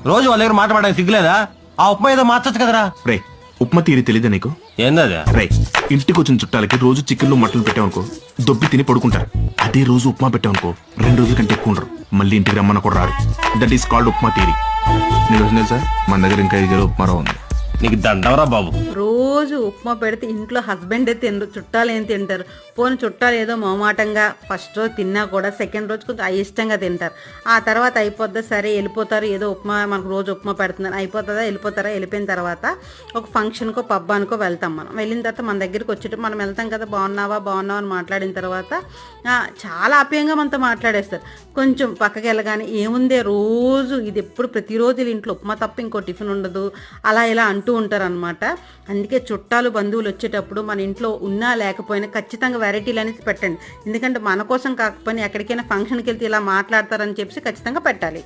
రోజు వాళ్ళ దగ్గర మాట్లాడడానికి సిగ్గులేదా? ఆ ఉప్మా ఏదో మార్చచ్చు కదరా. రే ఉప్మా తీరి తెలీదా నీకు? ఏందది? రే ఇంటికి వచ్చిన చుట్టాలకి రోజు చికెన్లు మటన్లు పెట్టామనుకో దొబ్బి తిని పడుకుంటారు. అదే రోజు ఉప్మా పెట్టామనుకో 2 రోజుల కంటే ఎక్కువ ఉండరు. మళ్ళీ ఇంటికి రమ్మన్న కూడా రారు. That is called upma theory. నీకు వచ్చింది తెలుసా, మన దగ్గర ఇంకా 5 ఉప్మారా ఉంది. నీకు దండవరా బాబు. రోజు ఉప్మా పెడితే ఇంట్లో హస్బెండే తినరు, చుట్టాలు ఏం తింటారు? పోనీ చుట్టాలు ఏదో మొహమాటంగా ఫస్ట్ రోజు తిన్నా కూడా సెకండ్ రోజు కొంచెం అయిష్టంగా తింటారు. ఆ తర్వాత అయిపోద్దా, సరే వెళ్ళిపోతారు. ఏదో ఉప్మా మనకు రోజు ఉప్మా పెడుతున్నారు, అయిపోతుందా, వెళ్ళిపోతారా. వెళ్ళిపోయిన తర్వాత ఒక ఫంక్షన్కో పబ్బానికో వెళ్తాం. మనం వెళ్ళిన తర్వాత మన దగ్గరికి వచ్చేటప్పుడు మనం వెళ్తాం కదా, బాగున్నావా బాగున్నావా అని మాట్లాడిన తర్వాత చాలా ఆప్యాయంగా మనతో మాట్లాడేస్తారు. కొంచెం పక్కకి వెళ్ళగానే ఏముందే రోజు ఇది ఎప్పుడు ప్రతిరోజు ఇంట్లో ఉప్మా తప్ప ఇంకో టిఫిన్ ఉండదు అలా ఇలా అంటూ ఉంటారు అనమాట. అందుకే చుట్టాలు బంధువులు వచ్చేటప్పుడు మన ఇంట్లో ఉన్నా లేకపోయినా ఖచ్చితంగా వెరైటీలు అనేది పెట్టండి. ఎందుకంటే మన కోసం కాకపోయినా ఎక్కడికైనా ఫంక్షన్కి వెళ్తే ఇలా మాట్లాడతారని చెప్పి ఖచ్చితంగా పెట్టాలి.